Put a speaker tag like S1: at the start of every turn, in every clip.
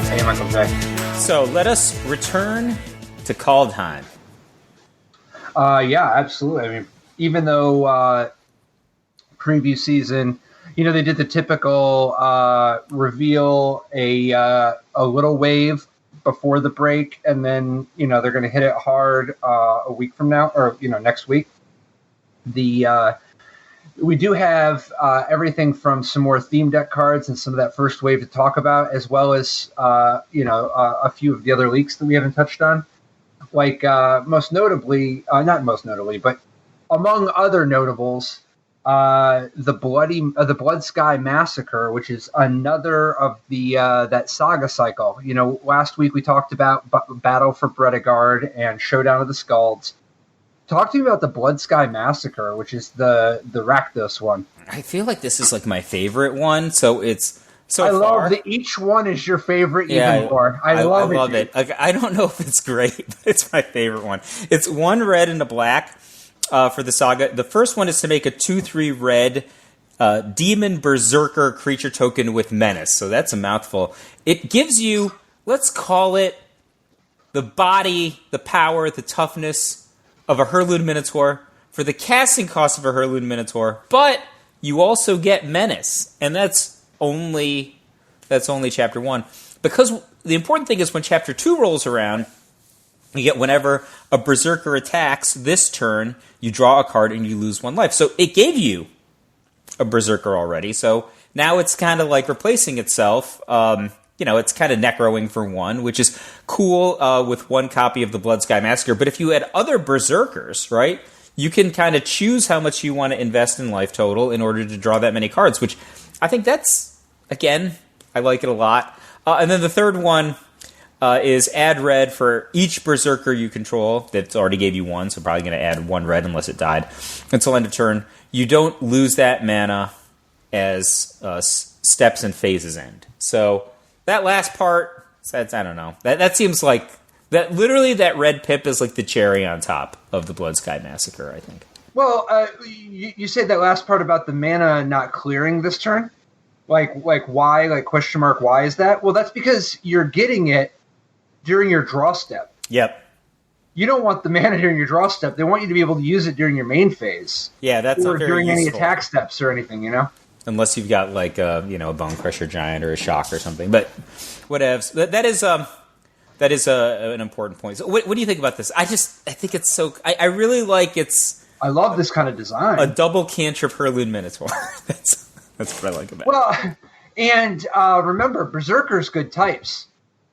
S1: Hey, Michael J.
S2: So let us return to Kaldheim.
S1: Yeah, absolutely. I mean, even though preview season, they did the typical reveal a little wave before the break, and then they're going to hit it hard a week from now, or next week. We do have everything from some more theme deck cards and some of that first wave to talk about, as well as a few of the other leaks that we haven't touched on. Like most notably, not most notably, but among other notables, the Blood Sky Massacre, which is another of the that saga cycle. Last week we talked about Battle for Bredegard and Showdown of the Skalds. Talk to me about the Blood Sky Massacre, which is the Rakdos one.
S2: I feel like this is like my favorite one, so it's so
S1: I
S2: far.
S1: love that each one is your favorite even more. I love
S2: it. Like, I don't know if it's great, but it's my favorite one. It's 1 red and a black for the saga. The first one is to make a 2/3 red demon berserker creature token with menace. So that's a mouthful. It gives you, let's call it, the body, the power, the toughness of a Herloon Minotaur for the casting cost of a Herloon Minotaur, but you also get menace, and that's only chapter 1. Because the important thing is when chapter 2 rolls around, you get whenever a berserker attacks this turn, you draw a card and you lose 1 life. So it gave you a berserker already. So now it's kind of like replacing itself. It's kind of necroing for 1, which is cool with 1 copy of the Blood Sky Massacre. But if you had other berserkers, right, you can kind of choose how much you want to invest in life total in order to draw that many cards, which I think that's, again, I like it a lot. And then the third one is add red for each berserker you control. That already gave you 1, so probably going to add 1 red unless it died until end of turn. You don't lose that mana as steps and phases end. So that last part, I don't know. That seems like that. Literally, that red pip is like the cherry on top of the Blood Sky Massacre, I think.
S1: Well, you said that last part about the mana not clearing this turn. Like why? Like question mark? Why is that? Well, that's because you're getting it during your draw step.
S2: Yep.
S1: You don't want the mana during your draw step. They want you to be able to use it during your main phase.
S2: Yeah, that's
S1: or
S2: not very
S1: during
S2: useful.
S1: any attack steps or anything.
S2: Unless you've got like a Bone Crusher Giant or a Shock or something, but whatevs. That is an important point. So what do you think about this? I think it's so. I really like it's.
S1: I love this kind of design.
S2: A double cantrip Herloon Minotaur. That's what I like about it.
S1: Well, and remember, Berserker's good types,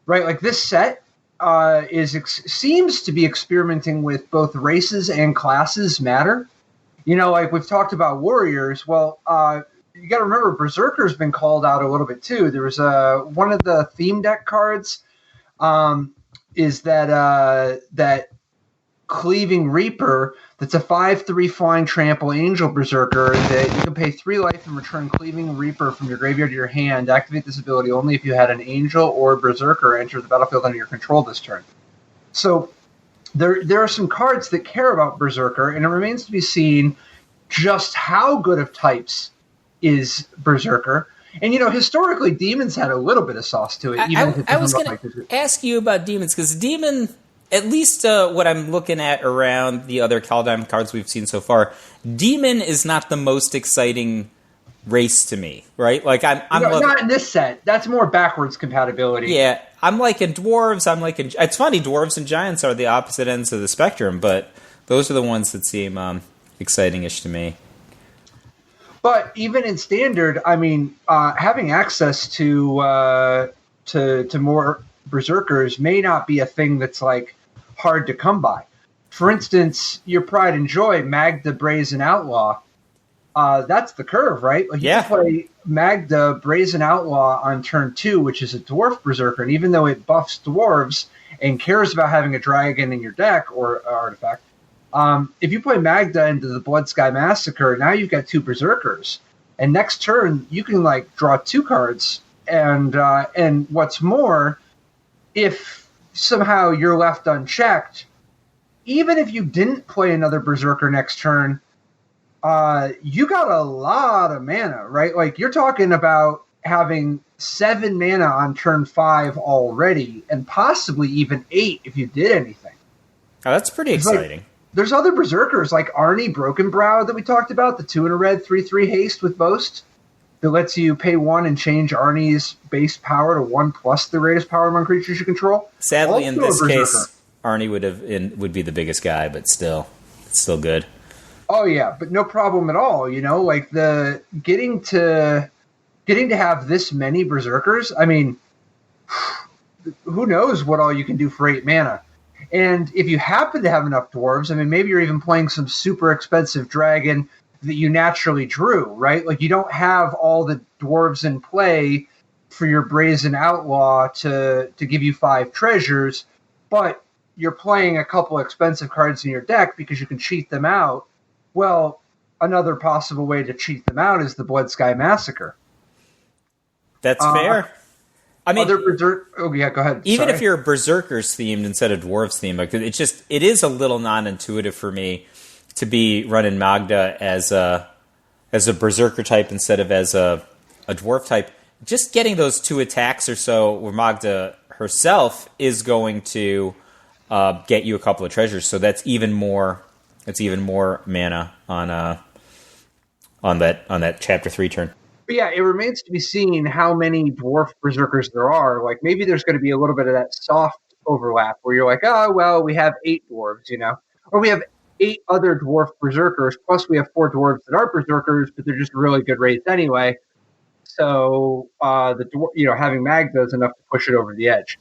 S1: right? Like this set seems to be experimenting with both races and classes matter. Like we've talked about warriors. Well, you got to remember, Berserker's been called out a little bit too. There was one of the theme deck cards is that Cleaving Reaper. That's a 5/3 flying trample angel berserker that you can pay 3 life and return Cleaving Reaper from your graveyard to your hand. Activate this ability only if you had an angel or berserker enter the battlefield under your control this turn. So there are some cards that care about berserker, and it remains to be seen just how good of types is berserker. And historically, demons had a little bit of sauce to it.
S2: I was going to ask you about demons because demon. At least what I'm looking at around the other Kaldheim cards we've seen so far, Demon is not the most exciting race to me, right? Like I'm
S1: not in this set. That's more backwards compatibility.
S2: Yeah, I'm liking dwarves. It's funny, dwarves and giants are the opposite ends of the spectrum, but those are the ones that seem exciting-ish to me.
S1: But even in standard, I mean, having access to more berserkers may not be a thing that's like hard to come by. For instance, your Pride and Joy, Mag the Brazen Outlaw, that's the curve, right? Like you can play Magda Brazen Outlaw on turn 2, which is a dwarf berserker, and even though it buffs dwarves and cares about having a dragon in your deck or artifact, if you play Magda into the Blood Sky Massacre, now you've got 2 berserkers, and next turn you can like draw 2 cards, and what's more, if somehow you're left unchecked, even if you didn't play another berserker next turn, you got a lot of mana, right? Like you're talking about having 7 mana on turn 5 already, and possibly even 8 if you did anything.
S2: Oh, that's pretty exciting.
S1: Like, there's other berserkers like Arnie Brokenbrow that we talked about, the 2 in a red 3/3 haste with Boast that lets you pay 1 and change Arnie's base power to 1 plus the greatest power among creatures you control.
S2: Sadly, also in this case, Arnie would be the biggest guy, but still, it's still good.
S1: Oh yeah, but no problem at all. You know, like the getting to have this many berserkers. I mean, who knows what all you can do for 8 mana? And if you happen to have enough dwarves, I mean, maybe you're even playing some super expensive dragon that you naturally drew, right? Like you don't have all the dwarves in play for your Brazen Outlaw to give you 5 treasures, but you're playing a couple expensive cards in your deck because you can cheat them out. Well, another possible way to cheat them out is the Blood Sky Massacre.
S2: That's fair. I mean,
S1: oh yeah, go ahead.
S2: Even if you're Berserkers themed instead of Dwarves themed, like it is a little non-intuitive for me to be running Magda as a Berserker type instead of as a Dwarf type. Just getting those 2 attacks or so where Magda herself is going to get you a couple of treasures. So that's even more. It's even more mana on that chapter 3 turn.
S1: But yeah, it remains to be seen how many dwarf berserkers there are. Like maybe there's going to be a little bit of that soft overlap where you're like, oh well, we have 8 dwarves, you know, or we have 8 other dwarf berserkers plus we have 4 dwarves that aren't berserkers, but they're just really good rates anyway. So having Magda is enough to push it over the edge.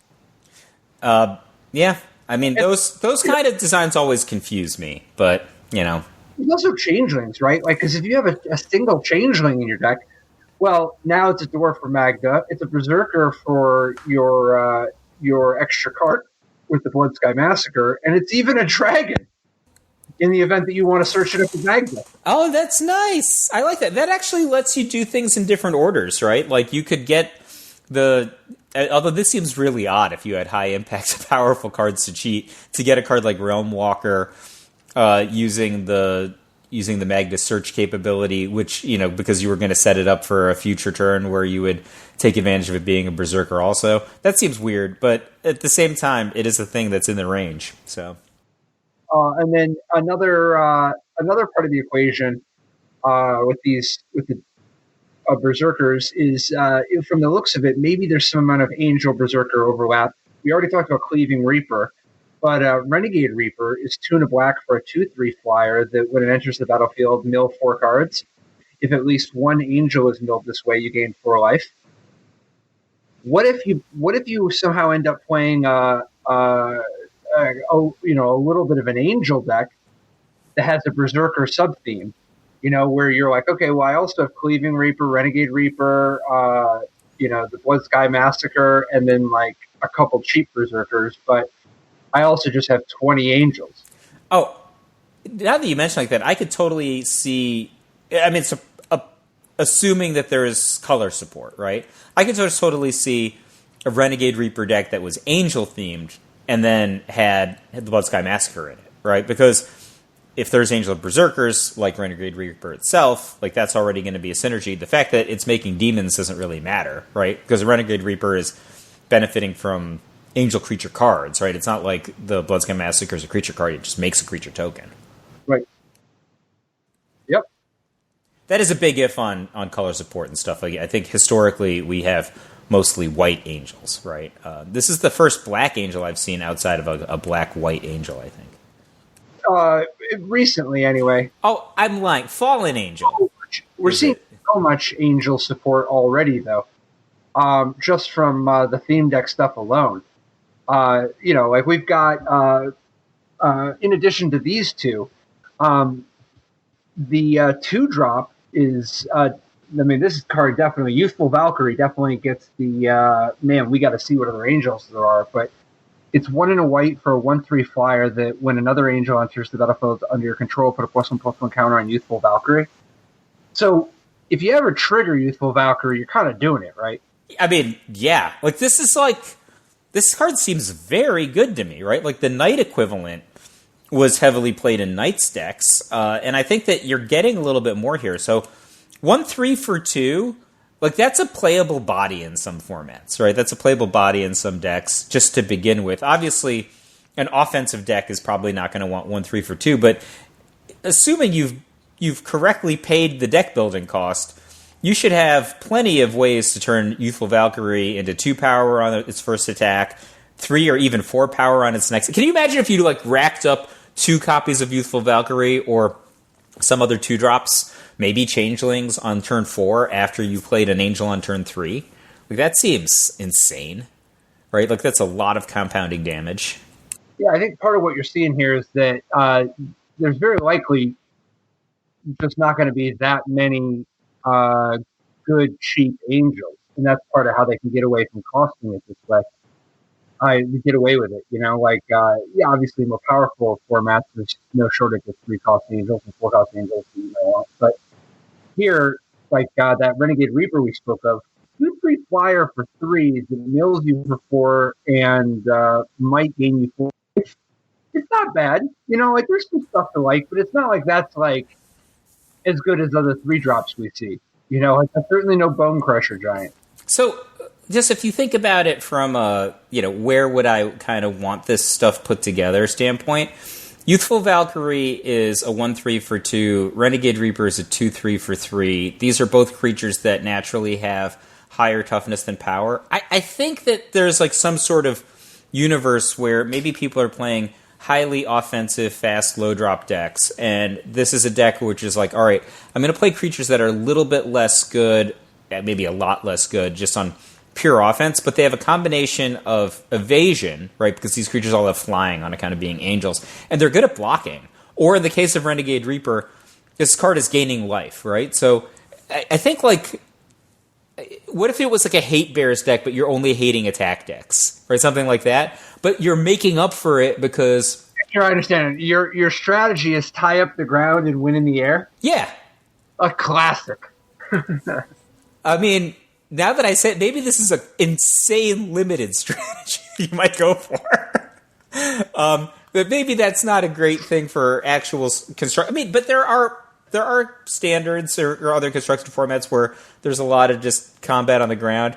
S2: Yeah. I mean, those kind of designs always confuse me, but, you know.
S1: There's also changelings, right? Like, because if you have a single changeling in your deck, well, now it's a dwarf for Magda. It's a berserker for your extra card with the Blood Sky Massacre, and it's even a dragon in the event that you want to search it up with Magda.
S2: Oh, that's nice. I like that. That actually lets you do things in different orders, right? Like, you could get although this seems really odd if you had high impact powerful cards to cheat, to get a card like Realm Walker using the Magda search capability, which, you know, because you were going to set it up for a future turn where you would take advantage of it being a berserker also. That seems weird, but at the same time, it is a thing that's in the range. So,
S1: and then another part of the equation with the berserkers is, from the looks of it, maybe there's some amount of Angel Berserker overlap. We already talked about Cleaving Reaper, but Renegade Reaper is 2 and a black for a 2/3 flyer that when it enters the battlefield, mill 4 cards. If at least 1 angel is milled this way, you gain 4 life. What if you somehow end up playing a little bit of an angel deck that has a berserker sub theme? You know, where you're like, okay, well, I also have Cleaving Reaper, Renegade Reaper, the Blood Sky Massacre, and then like a couple cheap berserkers, but I also just have 20 angels.
S2: Oh, now that you mention like that, I could totally see. I mean, it's assuming that there is color support, right? I could totally see a Renegade Reaper deck that was angel themed and then had the Blood Sky Massacre in it, right? Because if there's Angel Berserkers, like Renegade Reaper itself, like that's already going to be a synergy. The fact that it's making demons doesn't really matter, right? Because the Renegade Reaper is benefiting from Angel creature cards, right? It's not like the Blood Sky Massacre is a creature card. It just makes a creature token.
S1: Right. Yep.
S2: That is a big if on color support and stuff. Like, I think historically we have mostly white angels, right? This is the first black angel I've seen outside of a black-white angel, I think.
S1: Recently, anyway.
S2: Oh, I'm lying. Fallen Angel.
S1: We're seeing so much angel support already, though. Just from the theme deck stuff alone. Like we've got, in addition to these two, the 2-drop is, this card definitely, Youthful Valkyrie definitely gets the, we got to see what other angels there are, but it's 1 and a white for a 1/3 flyer that when another angel enters the battlefield under your control, put a +1/+1 counter on Youthful Valkyrie. So if you ever trigger Youthful Valkyrie, you're kind of doing it, right?
S2: I mean, yeah. Like, this card seems very good to me, right? Like, the Knight equivalent was heavily played in Knights decks, and I think that you're getting a little bit more here. So 1/3 for 2, like, that's a playable body in some formats, right? That's a playable body in some decks, just to begin with. Obviously, an offensive deck is probably not going to want 1/3 for 2, but assuming you've correctly paid the deck building cost, you should have plenty of ways to turn Youthful Valkyrie into 2 power on its first attack, 3 or even 4 power on its next. Can you imagine if you like racked up 2 copies of Youthful Valkyrie or some other 2-drops, maybe Changelings on turn 4 after you played an Angel on turn 3? Like, that seems insane, right? Like, that's a lot of compounding damage.
S1: Yeah, I think part of what you're seeing here is that there's very likely just not going to be that many good, cheap angels. And that's part of how they can get away from costing it this way. Get away with it, obviously more powerful formats, there's no shortage of 3-cost angels and 4-cost angels, but here, that Renegade Reaper we spoke of, 2/3 flyer for 3 that mills you for 4 and might gain you 4. It's not bad, there's some stuff to like, but it's not like that's as good as other 3-drops we see. Certainly no Bone Crusher Giant.
S2: So, just if you think about it from a, where would I kind of want this stuff put together standpoint, Youthful Valkyrie is a 1/3 for 2, Renegade Reaper is a 2/3 for 3. These are both creatures that naturally have higher toughness than power. I think that there's some sort of universe where maybe people are playing highly offensive, fast, low drop decks, and this is a deck which is all right, I'm going to play creatures that are a little bit less good, maybe a lot less good, just on pure offense, but they have a combination of evasion, right, because these creatures all have flying on account of being angels, and they're good at blocking. Or in the case of Renegade Reaper, this card is gaining life, right? So I think, what if it was a hate bears deck, but you're only hating attack decks, right? Something like that. But you're making up for it because...
S1: Sure, I understand. Your strategy is tie up the ground and win in the air?
S2: Yeah.
S1: A classic.
S2: I mean, now that I said, maybe this is an insane limited strategy you might go for. But maybe that's not a great thing for actual construct. I mean, but there are standards or other construction formats where there's a lot of just combat on the ground.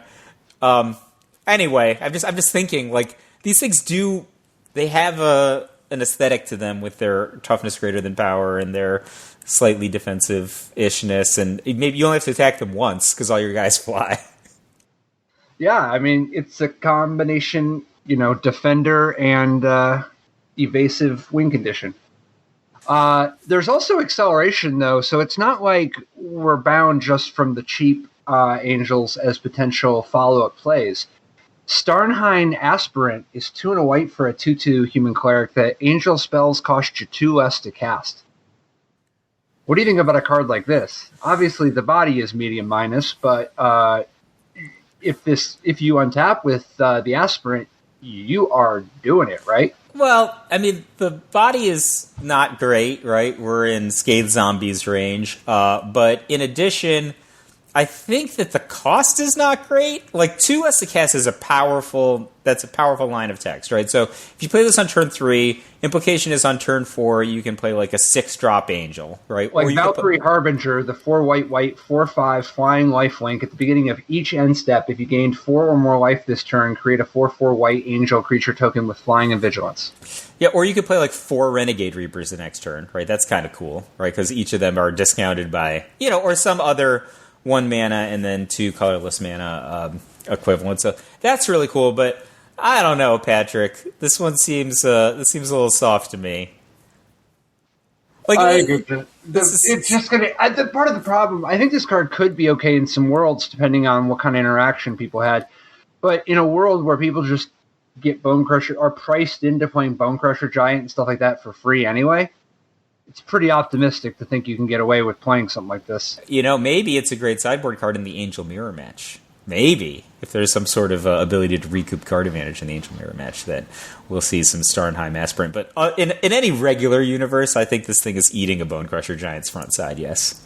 S2: Anyway, I'm just thinking, these things they have an aesthetic to them with their toughness greater than power and their slightly defensive-ishness, and maybe you only have to attack them once because all your guys fly.
S1: Yeah, I mean, it's a combination, defender and evasive win condition. There's also acceleration, though, so it's not like we're bound just from the cheap angels as potential follow-up plays. Starnheim Aspirant is 2 and a white for a 2/2 human cleric that angel spells cost you 2 less to cast. What do you think about a card like this? Obviously, the body is medium minus, but if you untap with the Aspirant, you are doing it, right?
S2: Well, I mean, the body is not great, right? We're in Scathe Zombies range. But in addition, I think that the cost is not great. 2 less to cast is a powerful line of text, right? So if you play this on turn 3, implication is on turn 4, you can play a 6-drop angel, right?
S1: Like Valkyrie Harbinger, the 4 white, 4/5 flying lifelink at the beginning of each end step. If you gained 4 or more life this turn, create a 4/4 white angel creature token with flying and vigilance.
S2: Yeah, or you could play 4 Renegade Reapers the next turn, right? That's kind of cool, right? Because each of them are discounted by, or some other 1 mana and then 2 colorless mana equivalent. So that's really cool, but I don't know, Patrick. This one seems a little soft to me.
S1: I agree. It's just going to... Part of the problem, I think this card could be okay in some worlds, depending on what kind of interaction people had. But in a world where people just get Bone Crusher, are priced into playing Bone Crusher Giant and stuff like that for free anyway, it's pretty optimistic to think you can get away with playing something like this.
S2: Maybe it's a great sideboard card in the Angel Mirror match. Maybe. If there's some sort of ability to recoup card advantage in the Angel Mirror match, then we'll see some Starnheim Aspirant. But in any regular universe, I think this thing is eating a Bone Crusher Giant's front side, yes.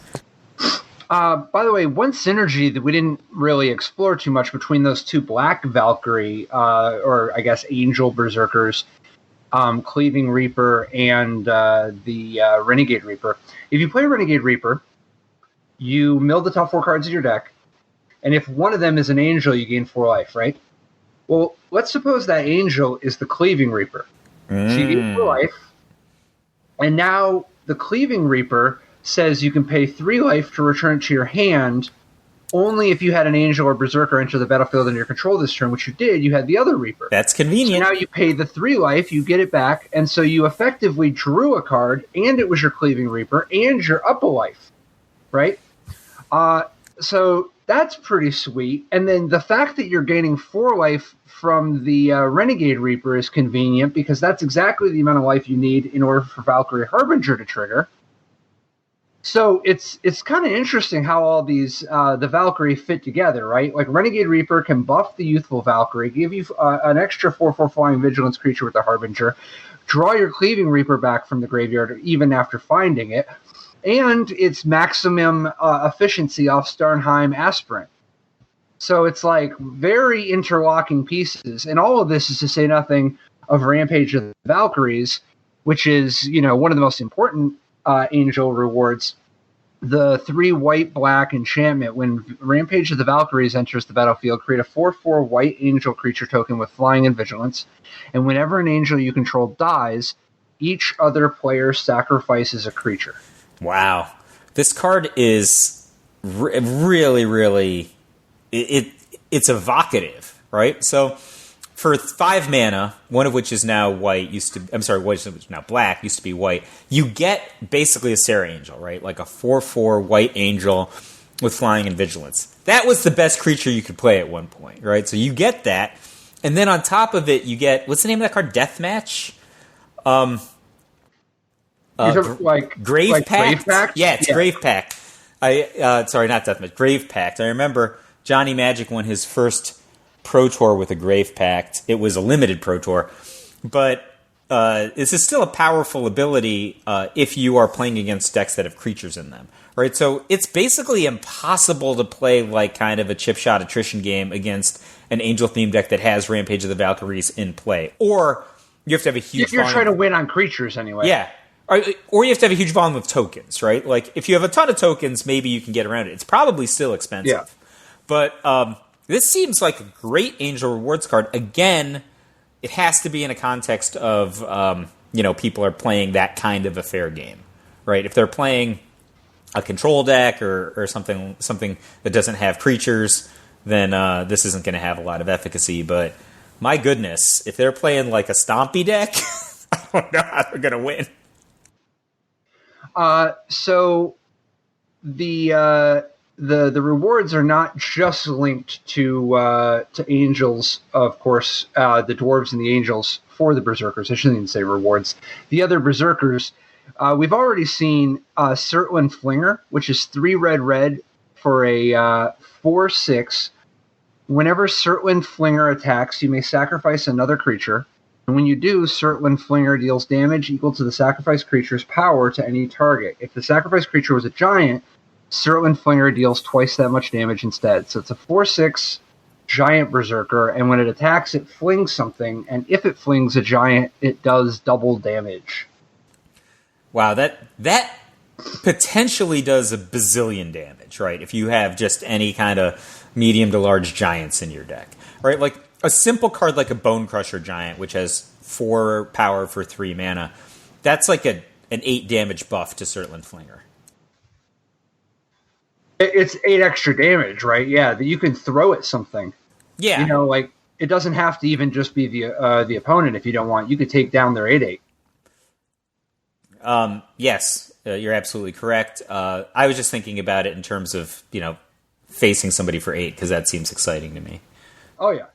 S1: By the way, one synergy that we didn't really explore too much between those two Black Valkyrie, or I guess Angel Berserkers, Cleaving Reaper and the Renegade Reaper. If you play Renegade Reaper, you mill the top 4 cards of your deck, and if one of them is an Angel, you gain 4 life, right? Well, let's suppose that Angel is the Cleaving Reaper. So you gain 4 life, and now the Cleaving Reaper says you can pay 3 life to return it to your hand only if you had an Angel or Berserker enter the battlefield under your control this turn, which you did. You had the other Reaper.
S2: That's convenient.
S1: So now you pay the 3 life, you get it back, and so you effectively drew a card, and it was your Cleaving Reaper, and you're up a life, right? So that's pretty sweet. And then the fact that you're gaining 4 life from the Renegade Reaper is convenient, because that's exactly the amount of life you need in order for Valkyrie Harbinger to trigger. So it's kind of interesting how all these the Valkyrie fit together, right? Like Renegade Reaper can buff the Youthful Valkyrie, give you an extra 4/4 flying vigilance creature with the Harbinger, draw your Cleaving Reaper back from the graveyard even after finding it, and it's maximum efficiency off Starnheim Aspirant. So it's like very interlocking pieces, and all of this is to say nothing of Rampage of the Valkyries, which is one of the most important Angel rewards. The 3 white-black enchantment. When Rampage of the Valkyries enters the battlefield, create a 4/4 white angel creature token with flying and vigilance. And whenever an angel you control dies, each other player sacrifices a creature.
S2: Wow. This card is really, really... It's evocative, right? So for 5 mana, one of which is now white, which is now black, used to be white, you get basically a Serra Angel, right? Like a 4/4 white angel with flying and vigilance. That was the best creature you could play at one point, right? So you get that, and then on top of it, you get, what's the name of that card? Deathmatch? Grave Pact? Yeah, it's Grave Pact. Sorry, not Deathmatch, Grave Pact. I remember Johnny Magic won his first Pro Tour with a Grave Pact. It was a limited Pro Tour, but this is still a powerful ability if you are playing against decks that have creatures in them, right? So it's basically impossible to play like kind of a chip shot attrition game against an Angel-themed deck that has Rampage of the Valkyries in play, or you have to have a huge.
S1: If you're trying to win on creatures anyway,
S2: yeah. Or you have to have a huge volume of tokens, right? Like if you have a ton of tokens, maybe you can get around it. It's probably still expensive,
S1: yeah.
S2: But this seems like a great Angel Rewards card. Again, it has to be in a context of, people are playing that kind of a fair game, right? If they're playing a control deck or something that doesn't have creatures, then this isn't going to have a lot of efficacy. But my goodness, if they're playing like a Stompy deck, I don't know how they're going to win.
S1: So the rewards are not just linked to angels, of course, the dwarves and the angels for the berserkers. I shouldn't even say rewards. The other berserkers, we've already seen Surtland Flinger, which is 3 red for a 4/6. Whenever Surtland Flinger attacks, you may sacrifice another creature. And when you do, Surtland Flinger deals damage equal to the sacrificed creature's power to any target. If the sacrificed creature was a giant, Surtland Flinger deals twice that much damage instead. So it's a 4/6 giant berserker, and when it attacks, it flings something, and if it flings a giant, it does double damage.
S2: Wow, that potentially does a bazillion damage, right? If you have just any kind of medium to large giants in your deck, right? Like a simple card like a Bone Crusher Giant, which has 4 power for 3 mana, that's like an 8 damage buff to Surtland Flinger.
S1: It's 8 extra damage, right? Yeah, that you can throw at something.
S2: Yeah.
S1: Like, it doesn't have to even just be the opponent if you don't want. You could take down their 8/8.
S2: Yes, you're absolutely correct. I was just thinking about it in terms of, facing somebody for 8, because that seems exciting to me.
S1: Oh, yeah.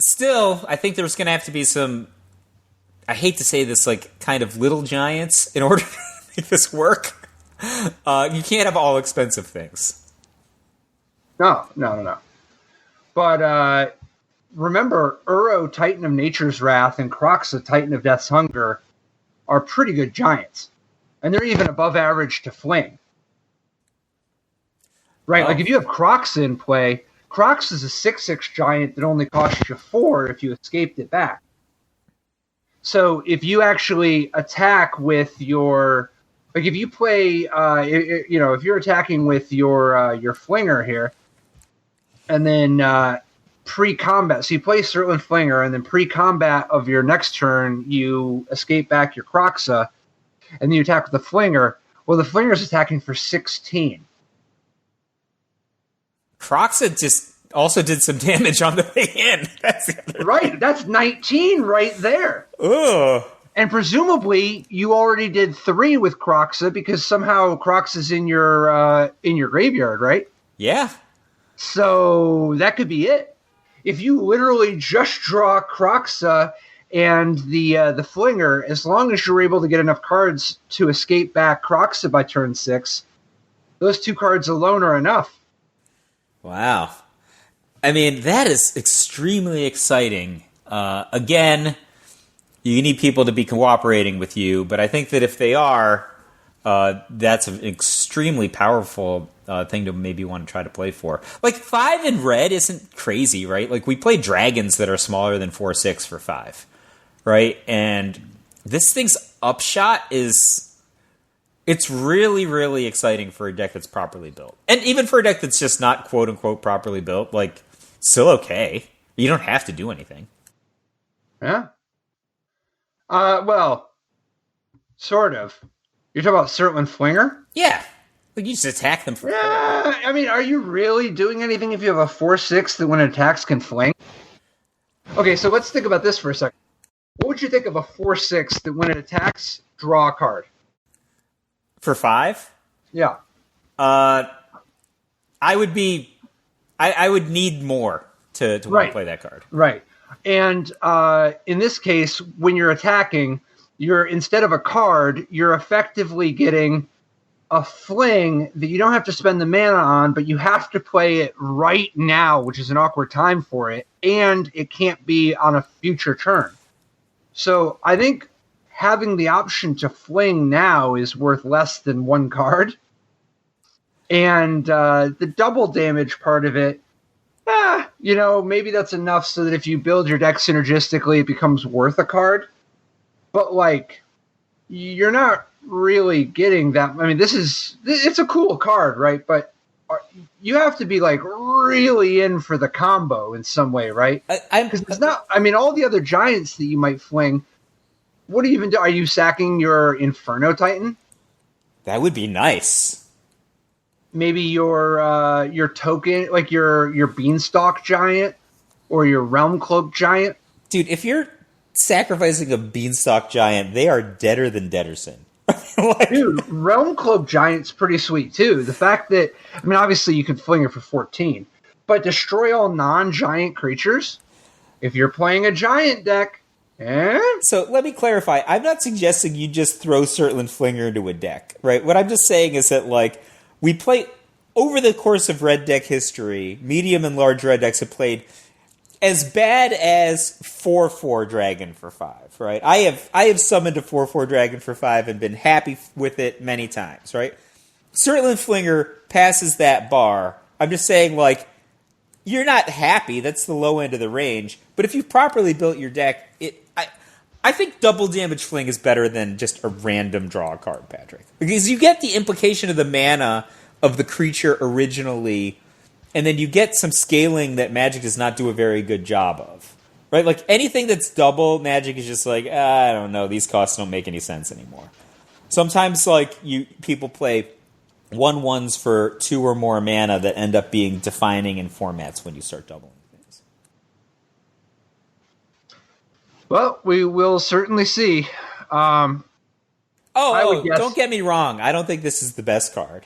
S2: Still, I think there's going to have to be some I hate to say this, like, kind of little giants in order to make this work. You can't have all expensive things.
S1: No. But remember, Uro, Titan of Nature's Wrath, and Kroxa, Titan of Death's Hunger, are pretty good giants. And they're even above average to fling. Right?
S2: Oh.
S1: Like, if you have Kroxa in play, Kroxa is a 6/6 giant that only costs you 4 if you escaped it back. So if you actually attack with your... Like, if you play... if you're attacking with your Flinger here, and then... pre-combat, so you play Surtland Flinger, and then pre-combat of your next turn, you escape back your Kroxa, and then you attack with the Flinger. Well, the Flinger is attacking for 16.
S2: Kroxa just also did some damage on the way in.
S1: Right, that's 19 right there.
S2: Ugh.
S1: And presumably, you already did 3 with Kroxa, because somehow Kroxa's in your graveyard, right?
S2: Yeah.
S1: So that could be it. If you literally just draw Kroxa and the Flinger, as long as you're able to get enough cards to escape back Kroxa by turn 6, those 2 cards alone are enough.
S2: Wow. I mean, that is extremely exciting. Again, you need people to be cooperating with you, but I think that if they are, that's an extremely powerful thing to maybe want to try to play for. Like, 5 in red isn't crazy, right? Like, we play dragons that are smaller than 4/6 for 5, right? And this thing's upshot is... It's really, really exciting for a deck that's properly built. And even for a deck that's just not quote-unquote properly built, like, still okay. You don't have to do anything.
S1: Yeah. Well, sort of. You're talking about Surtland Flinger?
S2: Yeah. Like, you just attack them for...
S1: Yeah, I mean, are you really doing anything if you have a 4/6 that when it attacks can fling? Okay, so let's think about this for a second. What would you think of a 4/6 that when it attacks, draw a card?
S2: For 5?
S1: Yeah.
S2: I would be... I would need more to want to play that card.
S1: Right. And in this case, when you're attacking, instead of a card, you're effectively getting a fling that you don't have to spend the mana on, but you have to play it right now, which is an awkward time for it, and it can't be on a future turn. So I think having the option to fling now is worth less than 1 card. And the double damage part of it, maybe that's enough so that if you build your deck synergistically, it becomes worth a card. But, like, you're not really getting that. I mean, it's a cool card, right? But you have to be, like, really in for the combo in some way, right? Because it's not, I mean, all the other giants that you might fling, what do you even do? Are you sacking your Inferno Titan?
S2: That would be nice.
S1: Maybe your token, like your Beanstalk Giant or your Realm Cloak Giant?
S2: Dude, if you're sacrificing a Beanstalk Giant, they are deader than Dederson.
S1: Dude, Realm Cloak Giant's pretty sweet, too. The fact that, I mean, obviously you could fling it for 14, but destroy all non-giant creatures? If you're playing a giant deck,
S2: So let me clarify. I'm not suggesting you just throw Surtland Flinger into a deck, right? What I'm just saying is that, like, we play, over the course of red deck history, medium and large red decks have played as bad as 4/4 Dragon for 5, right? I have summoned a 4/4 Dragon for 5 and been happy with it many times, right? Surtland Flinger passes that bar. I'm just saying, like, you're not happy. That's the low end of the range. But if you've properly built your deck, I think double damage fling is better than just a random draw card, Patrick. Because you get the implication of the mana of the creature originally, and then you get some scaling that Magic does not do a very good job of. Right? Like, anything that's double, Magic is just like, I don't know, these costs don't make any sense anymore. Sometimes, like, people play 1/1s for 2 or more mana that end up being defining in formats when you start doubling things.
S1: Well, we will certainly see.
S2: Don't get me wrong. I don't think this is the best card.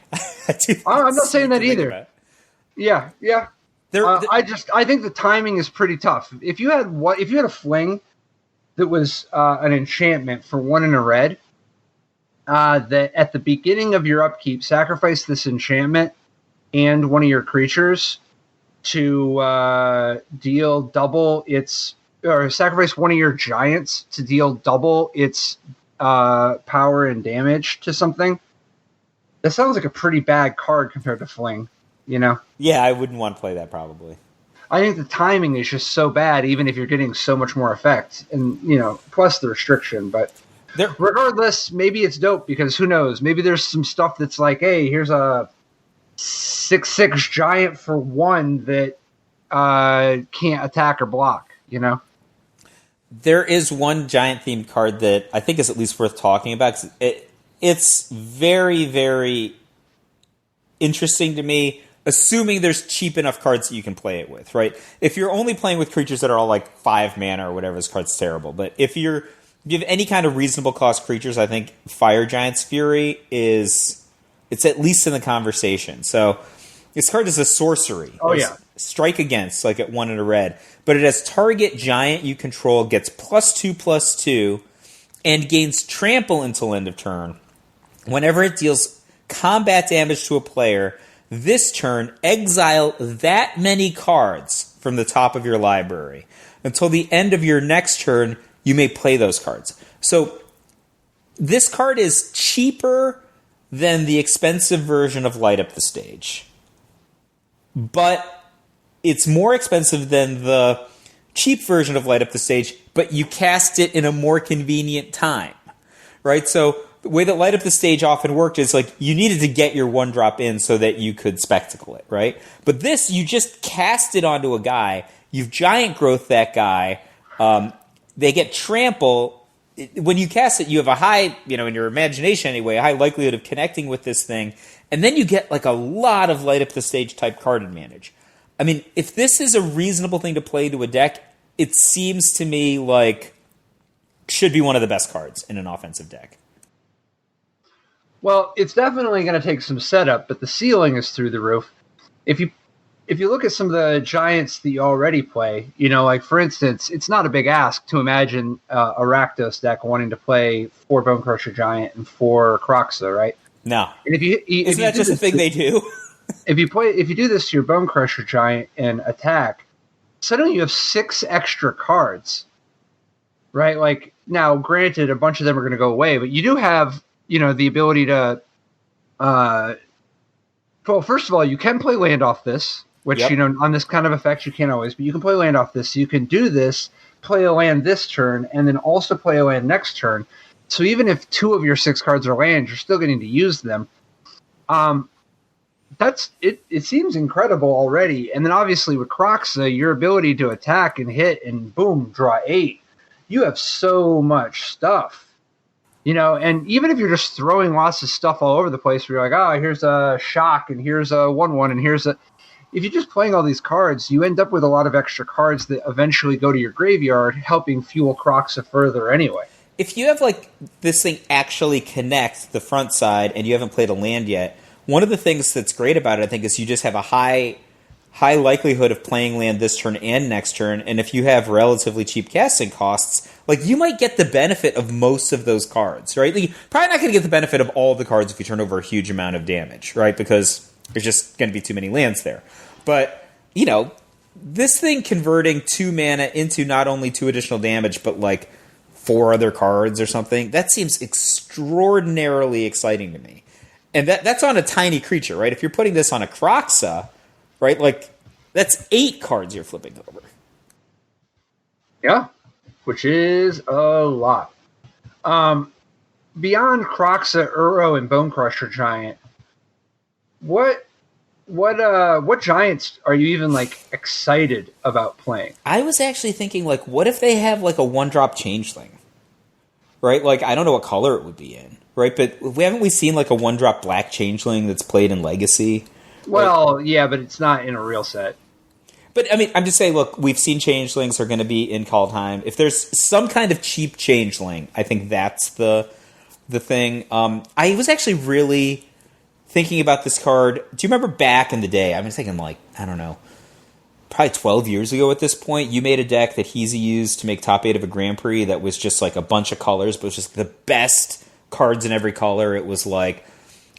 S1: I'm not saying that either. Yeah. I think the timing is pretty tough. If you had a fling that was an enchantment for 1 and a red. That at the beginning of your upkeep, sacrifice this enchantment and one of your creatures to deal double its, or sacrifice one of your giants to deal double its power and damage to something. That sounds like a pretty bad card compared to Fling, you know?
S2: Yeah, I wouldn't want to play that probably.
S1: I think the timing is just so bad, even if you're getting so much more effect, and plus the restriction. But regardless, maybe it's dope because who knows? Maybe there's some stuff that's like, hey, here's a 6/6 giant for 1 that can't attack or block.
S2: There is one giant themed card that I think is at least worth talking about. 'Cause it's very, very interesting to me. Assuming there's cheap enough cards that you can play it with, right? If you're only playing with creatures that are all like 5 mana or whatever, this card's terrible. But if you have any kind of reasonable cost creatures, I think Fire Giant's Fury it's at least in the conversation. So this card is a sorcery.
S1: Oh, yeah.
S2: Strike against, like at 1 and a red. But it has target giant you control gets +2/+2 and gains trample until end of turn. Whenever it deals combat damage to a player, this turn, exile that many cards from the top of your library. Until the end of your next turn, you may play those cards. So this card is cheaper than the expensive version of Light Up the Stage. But it's more expensive than the cheap version of Light Up the Stage, but you cast it in a more convenient time. Right? So the way that Light Up the Stage often worked is like you needed to get your 1-drop in so that you could spectacle it, right? But this, you just cast it onto a guy, you've giant growth that guy, they get trample. When you cast it, you have a high, in your imagination anyway, a high likelihood of connecting with this thing, and then you get like a lot of Light Up the Stage type card advantage. I mean, if this is a reasonable thing to play to a deck, it seems to me like should be one of the best cards in an offensive deck.
S1: Well, it's definitely going to take some setup, but the ceiling is through the roof. If you look at some of the giants that you already play, like for instance, it's not a big ask to imagine a Rakdos deck wanting to play 4 Bonecrusher Giant and 4 Kroxa, right?
S2: No.
S1: And
S2: isn't that just a thing they do?
S1: if you do this to your Bonecrusher Giant and attack, suddenly you have 6 extra cards, right? Like now, granted, a bunch of them are going to go away, but you do have the ability to, well, first of all, you can play land off this, which,
S2: yep.
S1: On this kind of effect, you can't always, but you can play land off this. So you can do this, play a land this turn, and then also play a land next turn. So even if 2 of your 6 cards are lands, you're still getting to use them. That's it. It seems incredible already. And then obviously with Kroxa, your ability to attack and hit and boom, draw 8. You have so much stuff. And even if you're just throwing lots of stuff all over the place, where you're like, here's a shock, and here's a 1/1, and here's a... If you're just playing all these cards, you end up with a lot of extra cards that eventually go to your graveyard, helping fuel Kroxa further anyway.
S2: If you have, this thing actually connect the front side, and you haven't played a land yet, one of the things that's great about it, I think, is you just have a high likelihood of playing land this turn and next turn, and if you have relatively cheap casting costs, you might get the benefit of most of those cards, right? You're probably not going to get the benefit of all the cards if you turn over a huge amount of damage, right? Because there's just going to be too many lands there. But, this thing converting 2 mana into not only 2 additional damage, but 4 other cards or something, that seems extraordinarily exciting to me. And that's on a tiny creature, right? If you're putting this on a Kroxa, right, that's 8 cards you're flipping over.
S1: Yeah, which is a lot. Beyond Kroxa, Uro, and Bonecrusher Giant, what giants are you even excited about playing?
S2: I was actually thinking what if they have a 1-drop changeling, right? I don't know what color it would be in, right? But haven't we seen a 1-drop black changeling that's played in Legacy?
S1: Well, yeah, but it's not in a real set.
S2: But I mean, I'm just saying. Look, we've seen changelings are going to be in Kaldheim. If there's some kind of cheap changeling, I think that's the thing. I was actually really thinking about this card. Do you remember back in the day? I was thinking I don't know, probably 12 years ago at this point, you made a deck that Heezy used to make top 8 of a Grand Prix that was just like a bunch of colors, but it was just the best cards in every color. It was like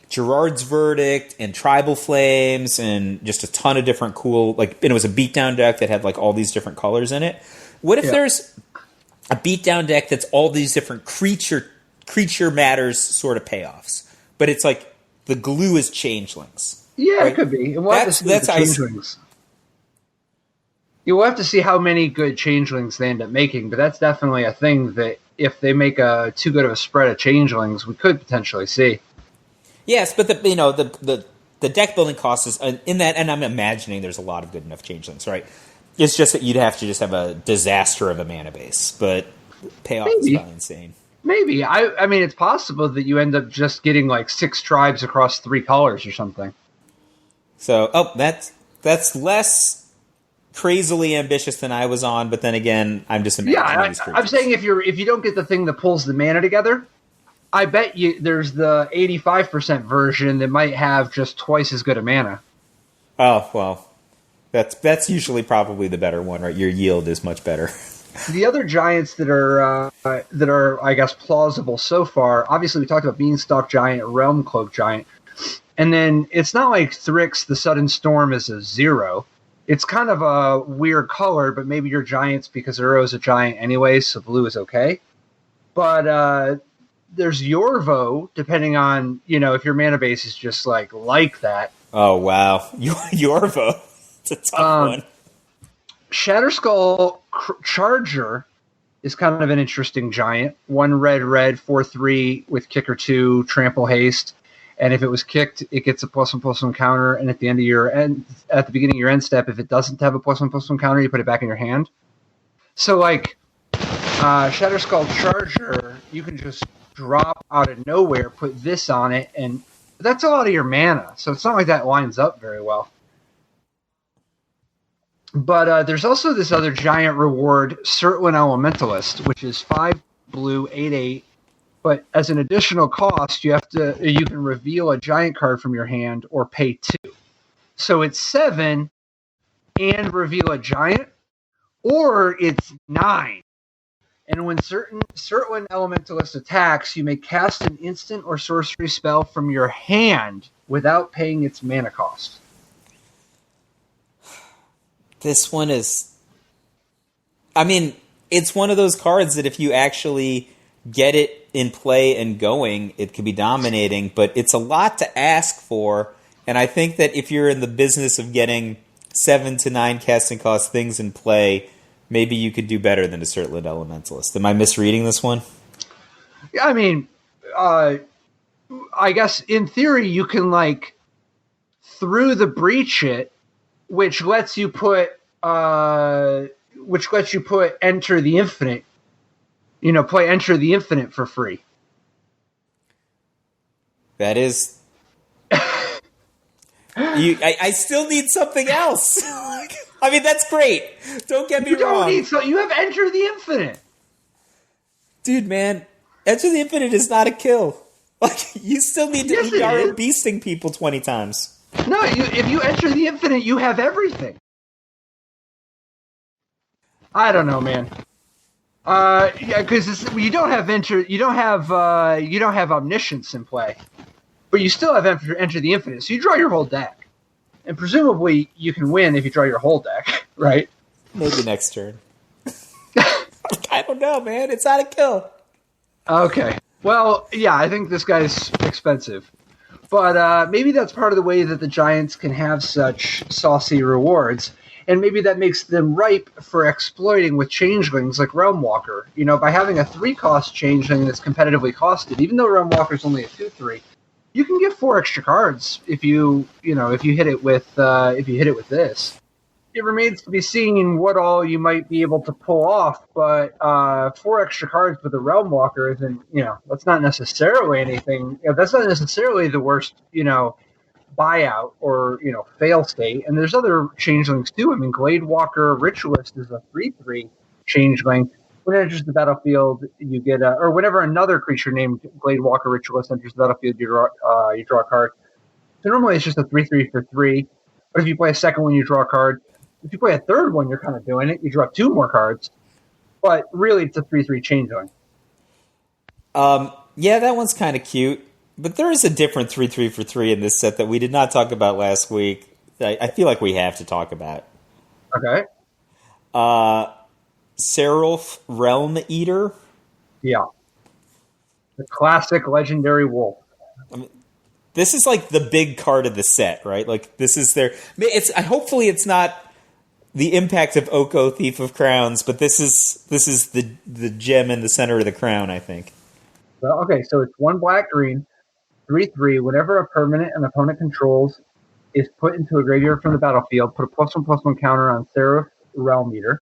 S2: Gerard's Verdict and Tribal Flames and just a ton of different cool, like, and it was a beatdown deck that had like all these different colors in it. What if there's a beatdown deck that's all these different creature matters sort of payoffs, but it's like the glue is changelings?
S1: Yeah,
S2: right?
S1: It could be. And we'll have to see the changelings. You'll have to see how many good changelings they end up making, but that's definitely a thing that if they make too good of a spread of changelings, we could potentially see.
S2: Yes, but the deck building cost is in that, and I'm imagining there's a lot of good enough changelings, right? It's just that you'd have to just have a disaster of a mana base, but payoff is probably insane.
S1: Maybe. I mean, it's possible that you end up just getting like 6 tribes across 3 colors or something.
S2: So, that's less crazily ambitious than I was on, but then again, I'm just imagining these
S1: I'm saying if you don't get the thing that pulls the mana together, I bet you there's the 85% version that might have just twice as good a mana.
S2: Oh, well, that's usually probably the better one, right? Your yield is much better.
S1: The other giants that are I guess plausible so far. Obviously, we talked about Beanstalk Giant, Realm Cloak Giant, and then it's not like Thrix the Sudden Storm is a 0. It's kind of a weird color, but maybe your giants because Uro is a giant anyway, so blue is okay. But there's Yorvo, depending on if your mana base is just like that.
S2: Oh wow, Yorvo, it's a tough one.
S1: Shatterskull Charger is kind of an interesting giant. 1 red, 4/3 with kicker 2, trample haste, and if it was kicked, it gets a +1/+1 counter. And at the the beginning of your end step, if it doesn't have a +1/+1 counter, you put it back in your hand. So like Shatterskull Charger, you can just drop out of nowhere, put this on it, and that's a lot of your mana. So it's not like that lines up very well. But there's also this other giant reward, Surtland Elementalist, which is 5 blue, 8/8. But as an additional cost, you can reveal a giant card from your hand or pay 2. So it's 7 and reveal a giant, or it's 9. And when Surtland Elementalist attacks, you may cast an instant or sorcery spell from your hand without paying its mana cost.
S2: This one is... I mean, it's one of those cards that if you actually get it in play and going, it could be dominating, but it's a lot to ask for, and I think that if you're in the business of getting 7 to 9 casting cost things in play, maybe you could do better than a Surtland Elementalist. Am I misreading this one?
S1: Yeah, I mean, I guess in theory you can like through the breach it, which lets you put Enter the Infinite. Play Enter the Infinite for free.
S2: That is. I still need something else. I mean, that's great. Don't get me wrong.
S1: You have Enter the Infinite.
S2: Dude, man, Enter the Infinite is not a kill. Like, you still need to be beasting people 20 times.
S1: No, if you Enter the Infinite, you have everything. I don't know, man. Yeah, because you don't have Omniscience in play, but you still have Enter the Infinite. So you draw your whole deck, and presumably you can win if you draw your whole deck, right?
S2: Maybe next turn. I don't know, man. It's not a kill.
S1: Okay. Well, yeah, I think this guy's expensive, but maybe that's part of the way that the Giants can have such saucy rewards. And maybe that makes them ripe for exploiting with changelings like Realm Walker. By having a 3-cost changeling that's competitively costed, even though Realm Walker is only a 2/3, you can get 4 extra cards if you hit it with this. It remains to be seen what all you might be able to pull off, but 4 extra cards with a Realm Walker isn't, that's not necessarily anything. That's not necessarily the worst, buyout or fail state. And there's other changelings too. I mean, Gladewalker Ritualist is a 3/3 changeling. When it enters the battlefield, you get or whenever another creature named Gladewalker Ritualist enters the battlefield, you draw a card. So normally it's just a 3/3 for 3. But if you play a second one, you draw a card. If you play a third one, you're kind of doing it. You draw 2 more cards, but really it's a 3/3 chain zone.
S2: Yeah, that one's kind of cute. But there is a different 3/3 for 3 in this set that we did not talk about last week. I feel like we have to talk about.
S1: Okay.
S2: Seraph Realm Eater.
S1: Yeah. The classic legendary wolf.
S2: This is like the big card of the set, right? Like this is their. Hopefully it's not the impact of Oko Thief of Crowns, but this is the gem in the center of the crown, I think.
S1: Well, okay, so it's 1 black green, 3/3. Whenever a permanent an opponent controls is put into a graveyard from the battlefield, put a +1/+1 counter on Seraph Realm Eater.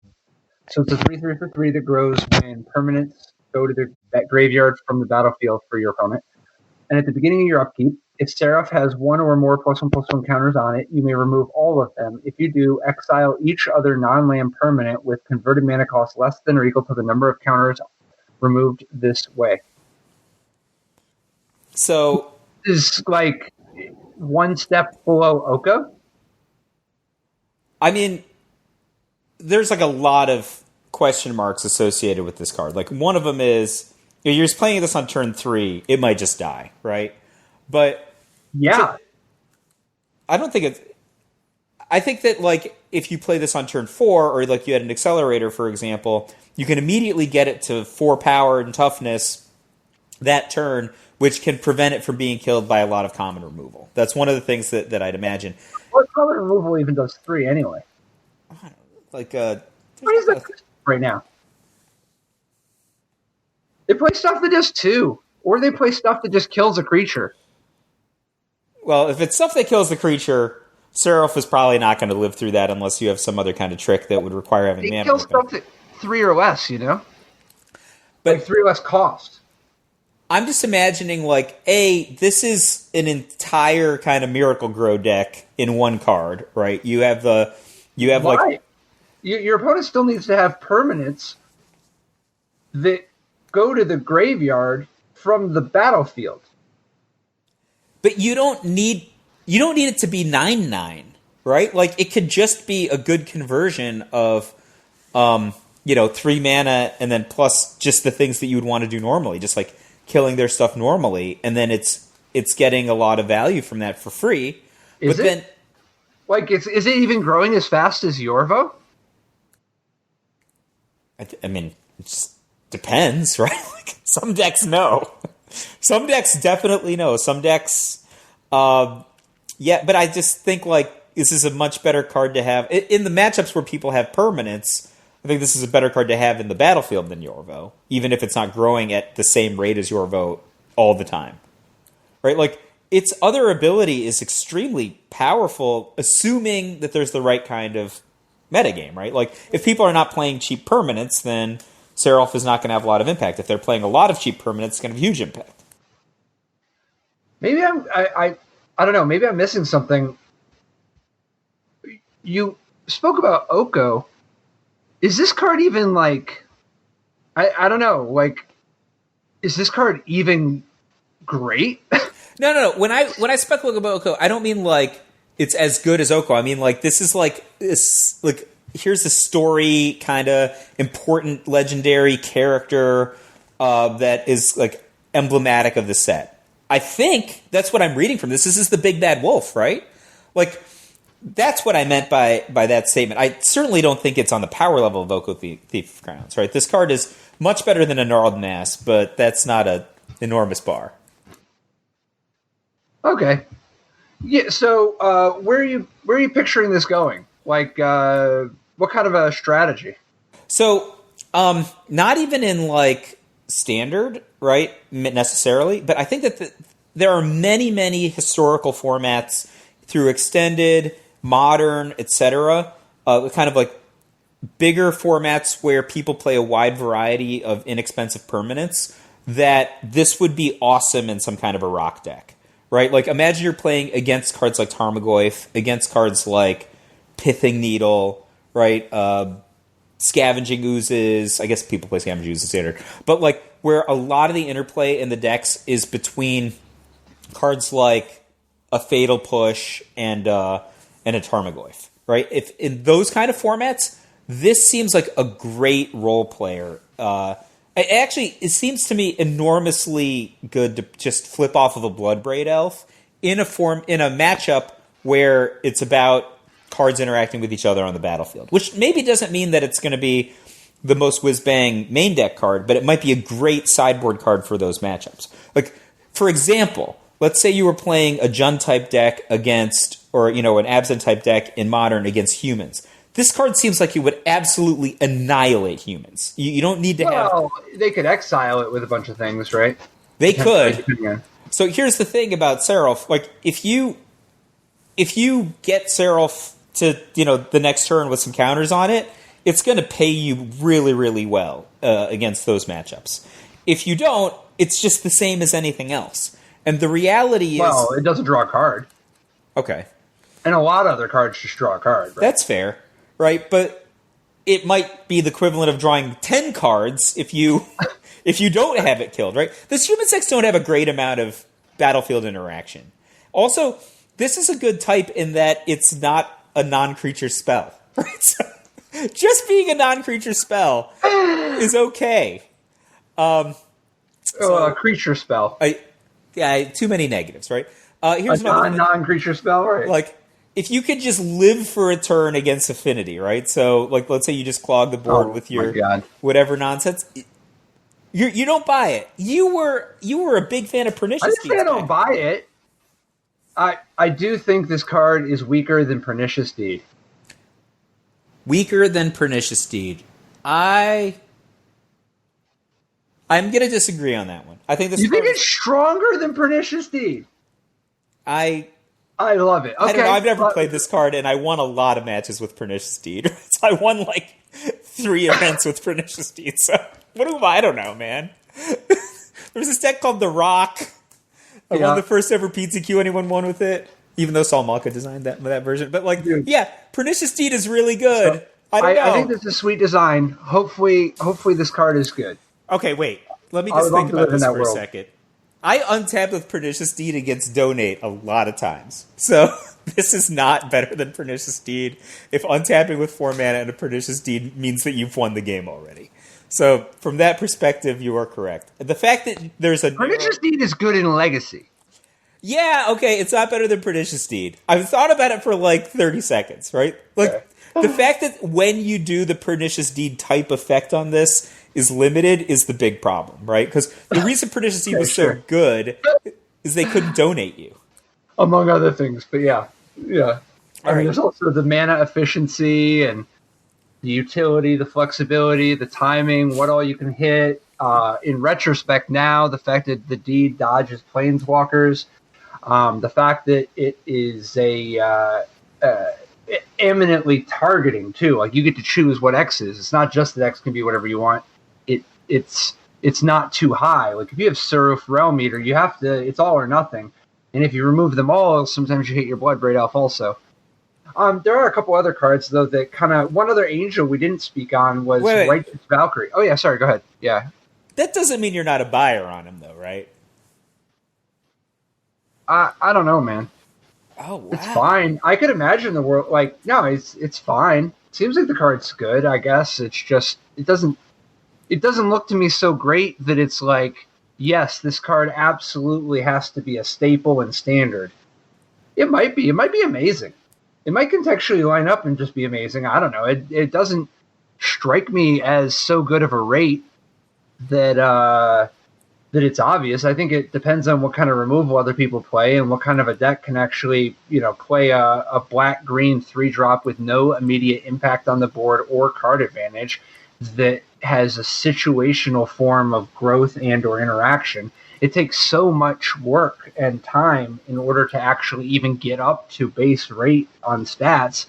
S1: So it's a 3/3 for 3 that grows when permanents go to that graveyard from the battlefield for your opponent. And at the beginning of your upkeep, if Seraph has 1 or more +1/+1 counters on it, you may remove all of them. If you do, exile each other non-land permanent with converted mana cost less than or equal to the number of counters removed this way.
S2: So
S1: this is like 1 step below Oko.
S2: I mean, there's like a lot of question marks associated with this card. Like one of them is you're just playing this on turn 3, it might just die, right? But
S1: yeah,
S2: I don't think it's. I think that like if you play this on turn 4, or like you had an accelerator, for example, you can immediately get it to 4 power and toughness that turn, which can prevent it from being killed by a lot of common removal. That's one of the things that I'd imagine.
S1: Well, common removal even does 3 anyway.
S2: Like
S1: what is that right now? They play stuff that does 2, or they play stuff that just kills a creature.
S2: Well, if it's stuff that kills the creature, Seraph is probably not going to live through that unless you have some other kind of trick that would require having mana.
S1: They kill stuff that 3 or less, But like 3 or less cost.
S2: I'm just imagining, like, this is an entire kind of Miracle Grow deck in 1 card, right? You have
S1: Why?
S2: like
S1: Your opponent still needs to have permanents that go to the graveyard from the battlefield.
S2: But you don't need it to be 9/9, right? Like it could just be a good conversion of 3 mana and then plus just the things that you would want to do normally, just like killing their stuff normally, and then it's getting a lot of value from that for free.
S1: Is it even growing as fast as Yorvo?
S2: I mean, it just depends, right? Like, some decks no. Some decks definitely no. Some decks, yeah, but I just think, like, this is a much better card to have. In the matchups where people have permanents, I think this is a better card to have in the battlefield than Yorvo, even if it's not growing at the same rate as Yorvo all the time. Right? Like, its other ability is extremely powerful, assuming that there's the right kind of metagame, right? Like, if people are not playing cheap permanents, then Seraph is not going to have a lot of impact. If they're playing a lot of cheap permanents, it's going to have huge impact.
S1: Maybe I don't know. Maybe I'm missing something. You spoke about Oko. Is this card even like? I don't know. Like, is this card even great?
S2: No. When I speculate about Oko, I don't mean like it's as good as Oko. I mean like this is like this like. Here's a story, kind of important, legendary character that is like emblematic of the set. I think that's what I'm reading from this. This is the big bad wolf, right? Like that's what I meant by that statement. I certainly don't think it's on the power level of Oko Thief of Crowns, right? This card is much better than a Gnarled Mass, but that's not an enormous bar.
S1: Okay, yeah. So where are you picturing this going? Like. What kind of a strategy?
S2: So, not even in like standard, right? Necessarily, but I think that there are many, many historical formats through extended, modern, etc. Kind of like bigger formats where people play a wide variety of inexpensive permanents. That this would be awesome in some kind of a rock deck, right? Like imagine you're playing against cards like Tarmogoyf, against cards like Pithing Needle. Right, Scavenging Oozes. I guess people play Scavenging Oozes standard, but like where a lot of the interplay in the decks is between cards like a Fatal Push and a Tarmogoyf, right? If in those kind of formats, this seems like a great role player. It seems to me enormously good to just flip off of a Bloodbraid Elf in a matchup where it's about cards interacting with each other on the battlefield, which maybe doesn't mean that it's going to be the most whiz-bang main deck card, but it might be a great sideboard card for those matchups. Like, for example, let's say you were playing a Jund-type deck against, or, an Abzan-type deck in Modern against humans. This card seems like it would absolutely annihilate humans. You don't need to have...
S1: Well, they could exile it with a bunch of things, right?
S2: They could. So here's the thing about Seraph. Like, if you get Seraph to, the next turn with some counters on it, it's going to pay you really, really well against those matchups. If you don't, it's just the same as anything else. And the reality is...
S1: Well, it doesn't draw a card.
S2: Okay.
S1: And a lot of other cards just draw a card, right?
S2: That's fair. Right, but it might be the equivalent of drawing 10 cards if you don't have it killed, right? Those human decks don't have a great amount of battlefield interaction. Also, this is a good type in that it's not a non-creature spell, right? So just being a non-creature spell is okay.
S1: A creature spell.
S2: Too many negatives, right? Here's
S1: a non-creature spell, right?
S2: Like, if you could just live for a turn against Affinity, right? So, like, let's say you just clog the board with your whatever nonsense. You don't buy it. You were a big fan of Pernicious Deed.
S1: I don't buy it. I do think this card is weaker than Pernicious Deed.
S2: Weaker than Pernicious Deed. I'm going to disagree on that one. I think this.
S1: You think it's stronger than Pernicious Deed? I love it. Okay.
S2: I don't know. I've never played this card, and I won a lot of matches with Pernicious Deed. So I won like 3 events with Pernicious Deed. So what do I don't know, man. There's this deck called The Rock. I won the first ever PTQ anyone won with it, even though Saul Malka designed that version. But Pernicious Deed is really good. So, I don't know.
S1: I think this is a sweet design. Hopefully this card is good.
S2: Okay, wait. Let me just think about this for a second. I untapped with Pernicious Deed against Donate a lot of times. So this is not better than Pernicious Deed if untapping with 4 mana and a Pernicious Deed means that you've won the game already. So from that perspective, you are correct. The fact that there's a...
S1: Pernicious Deed is good in Legacy.
S2: Yeah, okay, it's not better than Pernicious Deed. I've thought about it for like 30 seconds, right? Like, the fact that when you do the Pernicious Deed type effect on this is limited is the big problem, right? Because the reason Pernicious Deed was so good is they couldn't donate you.
S1: Among other things, but yeah. I mean, there's also the mana efficiency and the utility, the flexibility, the timing, what all you can hit. In retrospect now, the fact that the Deed dodges Planeswalkers, the fact that it is eminently targeting, too. Like, you get to choose what X is. It's not just that X can be whatever you want. It's not too high. Like, if you have Seraph Realm Eater, you have to, it's all or nothing. And if you remove them all, sometimes you hit your Bloodbraid Elf also. There are a couple other cards, though, that kind of... One other angel we didn't speak on was Righteous Valkyrie. Oh, yeah, sorry, go ahead. Yeah.
S2: That doesn't mean you're not a buyer on him, though, right?
S1: I don't know, man.
S2: Oh, wow.
S1: It's fine. I could imagine the world... Like, no, it's fine. Seems like the card's good, I guess. It's just... It doesn't look to me so great that it's like, yes, this card absolutely has to be a staple and standard. It might be. It might be amazing. It might contextually line up and just be amazing. I don't know. It doesn't strike me as so good of a rate that it's obvious. I think it depends on what kind of removal other people play and what kind of a deck can actually, play a black-green 3-drop with no immediate impact on the board or card advantage that has a situational form of growth and or interaction. It takes so much work and time in order to actually even get up to base rate on stats.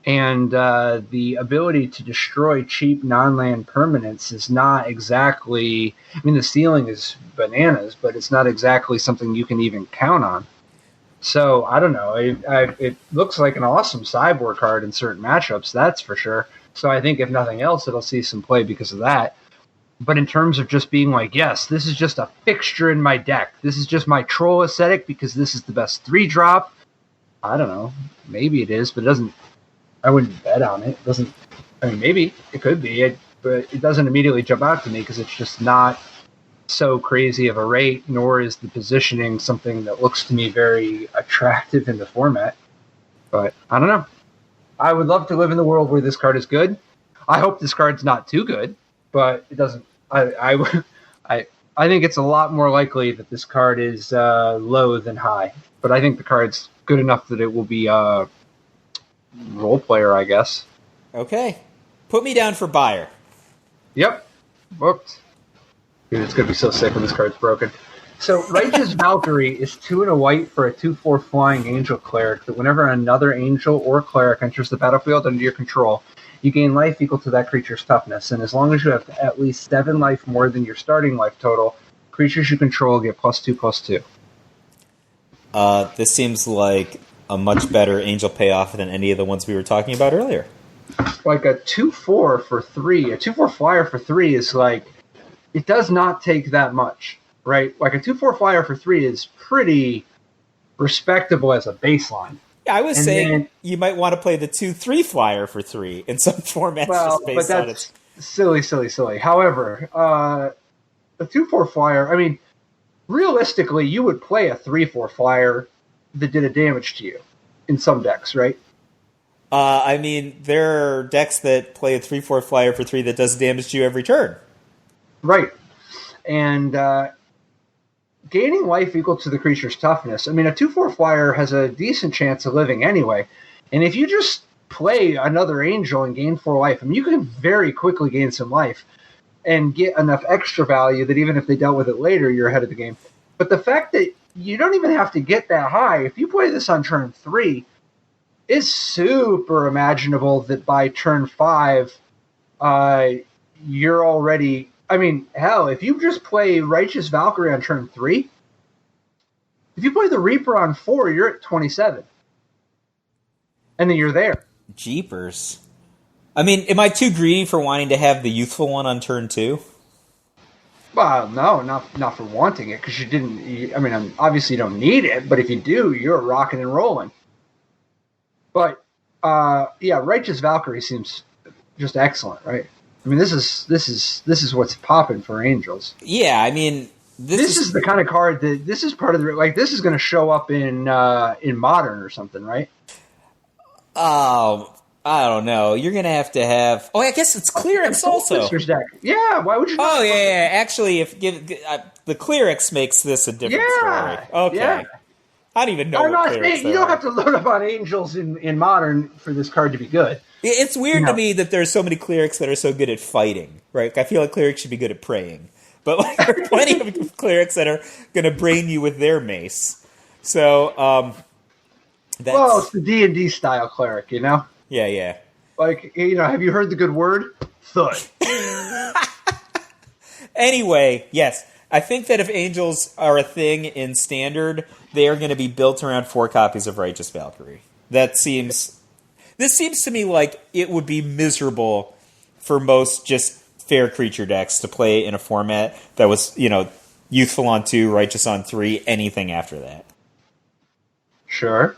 S1: And the ability to destroy cheap non-land permanents is not exactly... I mean, the ceiling is bananas, but it's not exactly something you can even count on. So, I don't know. It looks like an awesome sideboard card in certain matchups, that's for sure. So I think if nothing else, it'll see some play because of that. But in terms of just being like, yes, this is just a fixture in my deck. This is just my troll aesthetic because this is the best 3-drop. I don't know. Maybe it is, but it I wouldn't bet on it. It doesn't. I mean, maybe it could be, but it doesn't immediately jump out to me because it's just not so crazy of a rate, nor is the positioning something that looks to me very attractive in the format. But I don't know. I would love to live in the world where this card is good. I hope this card's not too good, but it doesn't. I think it's a lot more likely that this card is low than high. But I think the card's good enough that it will be a role player, I guess.
S2: Okay. Put me down for buyer.
S1: Yep. Whoops. Dude, it's going to be so sick when this card's broken. So, Righteous Valkyrie is 2 and a white for a 2/4 flying angel cleric that whenever another angel or cleric enters the battlefield under your control, you gain life equal to that creature's toughness. And as long as you have at least 7 life more than your starting life total, creatures you control get +2/+2.
S2: This seems like a much better angel payoff than any of the ones we were talking about earlier.
S1: Like a 2/4 for 3, a 2/4 flyer for 3 is like, it does not take that much, right? Like a 2/4 flyer for 3 is pretty respectable as a baseline.
S2: Yeah, I was saying you might want to play the 2/3 flyer for 3 in some formats.
S1: Well,
S2: just based
S1: but
S2: on
S1: that's silly. However, the 2/4 flyer, I mean, realistically, you would play a 3/4 flyer that did a damage to you in some decks, right?
S2: I mean, there are decks that play a 3/4 flyer for 3 that does damage to you every turn.
S1: Right. And gaining life equal to the creature's toughness. I mean, a 2/4 flyer has a decent chance of living anyway. And if you just play another angel and gain 4 life, I mean, you can very quickly gain some life and get enough extra value that even if they dealt with it later, you're ahead of the game. But the fact that you don't even have to get that high, if you play this on turn 3, is super imaginable that by turn 5, you're already... I mean, hell, if you just play Righteous Valkyrie on turn 3, if you play the Reaper on 4, you're at 27. And then you're there.
S2: Jeepers. I mean, am I too greedy for wanting to have the youthful one on turn 2?
S1: Well, no, not for wanting it, because I mean, obviously you don't need it, but if you do, you're rocking and rolling. But, yeah, Righteous Valkyrie seems just excellent, right? I mean, this is what's popping for Angels.
S2: Yeah, I mean,
S1: this is the kind of card that this is part of the this is going to show up in Modern or something, right?
S2: Oh, I don't know. You're going to have. Oh, I guess it's Clerics also.
S1: Deck. Yeah, why would you?
S2: Oh yeah. Actually, if the Clerics makes this a different story. Okay. Yeah. I don't even know.
S1: You don't have to load up on Angels in Modern for this card to be good.
S2: It's weird to me that there's so many clerics that are so good at fighting, right? I feel like clerics should be good at praying. But like, there are plenty of clerics that are going to brain you with their mace. So,
S1: it's the D&D style cleric, you know?
S2: Yeah.
S1: Like, have you heard the good word? Thud.
S2: Anyway, yes. I think that if Angels are a thing in Standard, they are going to be built around 4 copies of Righteous Valkyrie. This seems to me like it would be miserable for most just fair creature decks to play in a format that was, Youthful on 2, Righteous on 3, anything after that.
S1: Sure.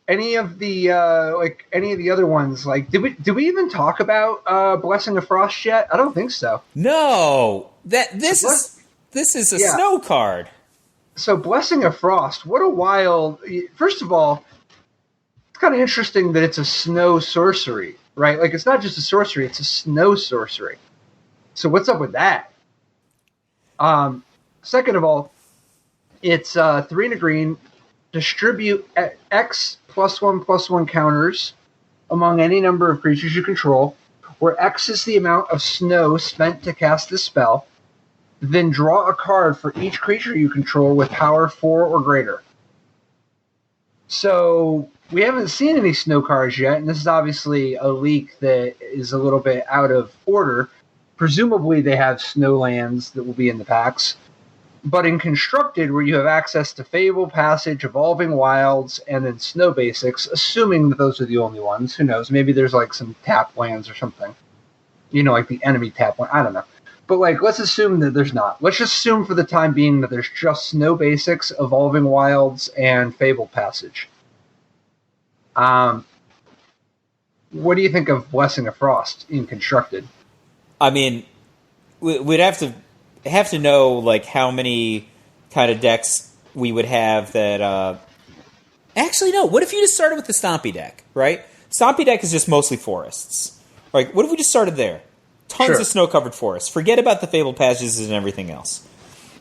S1: Any of the other ones, like, did we even talk about Blessing of Frost yet? I don't think so.
S2: No, this is a snow card.
S1: So Blessing of Frost, what a wild... First of all, it's kind of interesting that it's a snow sorcery, right? Like, it's not just a sorcery, it's a snow sorcery. So what's up with that? Second of all, it's 3 and a green, distribute X +1/+1 counters among any number of creatures you control, where X is the amount of snow spent to cast the spell. Then draw a card for each creature you control with power 4 or greater. So we haven't seen any snow cards yet, and this is obviously a leak that is a little bit out of order. Presumably they have snow lands that will be in the packs. But in Constructed, where you have access to Fable, Passage, Evolving Wilds, and then Snow Basics, assuming that those are the only ones, who knows, maybe there's like some tap lands or something. Like the enemy tap land, I don't know. But, like, let's assume that there's not. Let's just assume for the time being that there's just Snow Basics, Evolving Wilds, and Fable Passage. What do you think of Blessing of Frost in Constructed?
S2: I mean, we'd have to know like how many kind of decks we would have that. Actually, no. What if you just started with the Stompy deck, right? Stompy deck is just mostly forests. Right? What if we just started there? Tons of snow-covered forests. Forget about the Fabled Passages and everything else.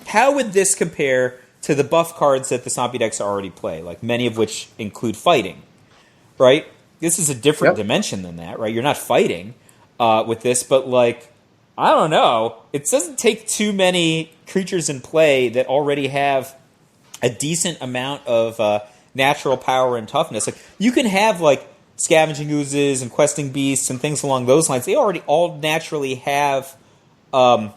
S2: How would this compare to the buff cards that the Stompy decks already play, like many of which include fighting? Right? This is a different dimension than that, right? You're not fighting with this, but like, I don't know. It doesn't take too many creatures in play that already have a decent amount of natural power and toughness. Like, you can have like Scavenging Oozes and Questing Beasts and things along those lines. They already all naturally have power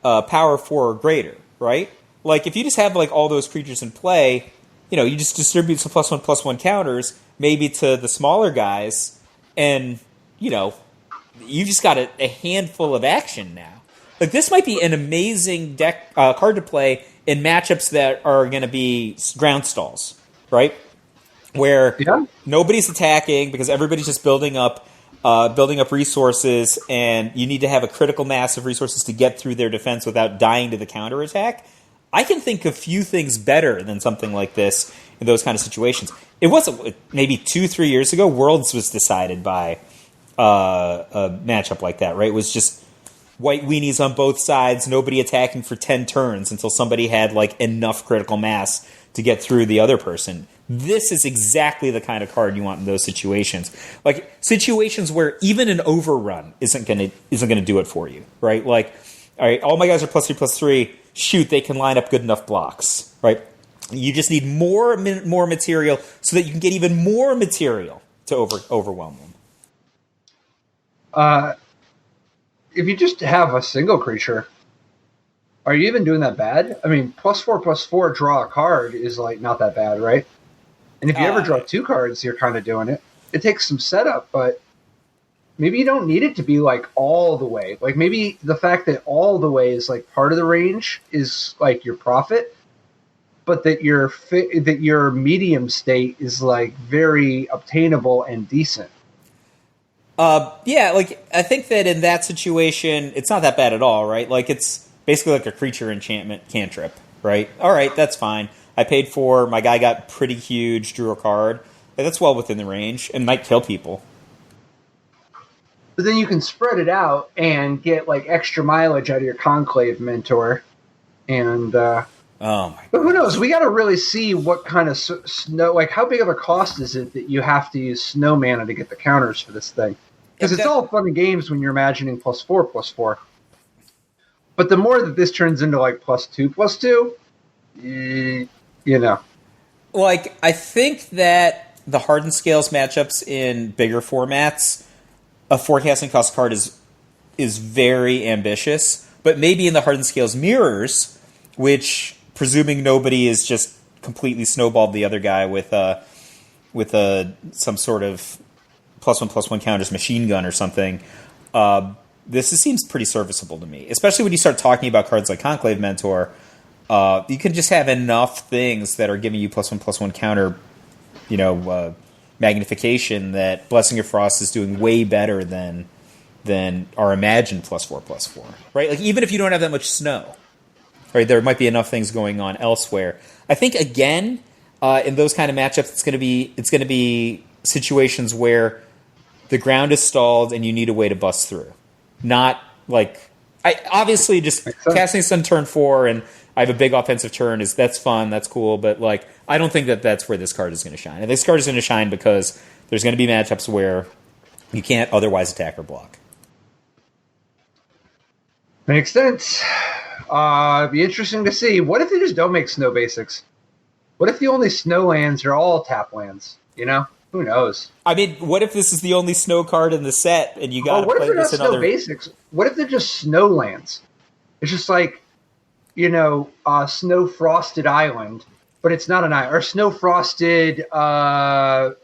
S2: 4 or greater, right? Like, if you just have like all those creatures in play, you know, you just distribute some +1/+1 counters, maybe to the smaller guys, and, you know, you just got a handful of action now. Like, this might be an amazing deck card to play in matchups that are going to be ground stalls, right? Where nobody's attacking because everybody's just building up resources, and you need to have a critical mass of resources to get through their defense without dying to the counterattack. I can think of few things better than something like this in those kind of situations. It wasn't maybe 2-3 years ago. Worlds was decided by a matchup like that, right? It was just white weenies on both sides, nobody attacking for 10 turns until somebody had like enough critical mass to get through the other person. This is exactly the kind of card you want in those situations. Like situations where even an overrun isn't gonna do it for you, right? Like, all right, all my guys are +3/+3. Shoot, they can line up good enough blocks, right? You just need more material so that you can get even more material to overwhelm them.
S1: If you just have a single creature, are you even doing that bad? I mean, +4/+4 draw a card is like not that bad, right? And if you ever draw 2 cards, you're kind of doing it. It takes some setup, but maybe you don't need it to be like all the way. Like maybe the fact that all the way is like part of the range is like your profit, but that your medium state is like very obtainable and decent.
S2: Yeah, like I think that in that situation, it's not that bad at all, right? Like it's basically like a creature enchantment cantrip, right? All right, that's fine. I paid for, my guy got pretty huge, drew a card. That's well within the range and might kill people.
S1: But then you can spread it out and get like extra mileage out of your Conclave Mentor. And
S2: oh my!
S1: But who knows? We got to really see what kind of snow, like how big of a cost is it that you have to use snow mana to get the counters for this thing? Because it's all fun and games when you're imagining +4/+4. But the more that this turns into like +2/+2, you know.
S2: Like, I think that the Hardened Scales matchups in bigger formats, a forecasting cost card is very ambitious. But maybe in the Hardened Scales mirrors, which, presuming nobody is just completely snowballed the other guy with some sort of +1/+1 counters machine gun or something, this seems pretty serviceable to me. Especially when you start talking about cards like Conclave Mentor. You can just have enough things that are giving you +1/+1 counter, magnification that Blessing of Frost is doing way better than our imagined +4/+4, right? Like even if you don't have that much snow, right? There might be enough things going on elsewhere. I think again, in those kind of matchups, it's going to be situations where the ground is stalled and you need a way to bust through. Not like obviously just casting sun turn 4 and I have a big offensive turn that's fun, that's cool, but like I don't think that that's where this card is going to shine. And this card is going to shine because there's going to be matchups where you can't otherwise attack or block.
S1: Makes sense. It'd be interesting to see. What if they just don't make snow basics? What if the only snow lands are all tap lands? You know? Who knows? I
S2: mean, what if this is the only snow card in the set and you got to play this in other...
S1: What if they're not snow basics? What if they're just snow lands? It's just like, snow frosted island, but it's not an island. Or snow frosted, snow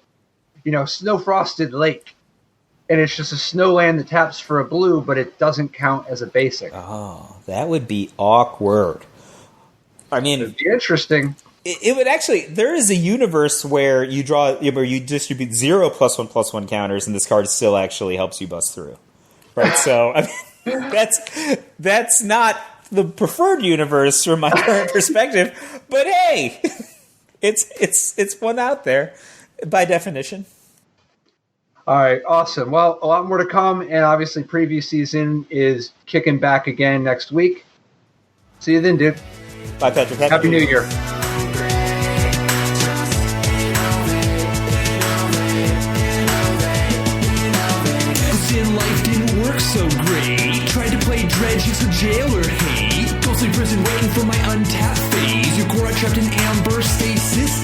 S1: frosted lake. And it's just a snow land that taps for a blue, but it doesn't count as a basic.
S2: Oh, that would be awkward. I mean...
S1: It'd be interesting.
S2: It would actually. There is a universe where you distribute 0 +1/+1 counters, and this card still actually helps you bust through. Right. So I mean, that's not the preferred universe from my current perspective, but hey, it's one out there by definition.
S1: All right, awesome. Well, a lot more to come, and obviously preview season is kicking back again next week. See you then, dude.
S2: Bye, Patrick.
S1: Happy New Year.
S3: Life didn't work so great. Tried to play dredge, it's a jailer hate. Ghostly prison waiting for my untapped phase. Your core trapped in amber stasis.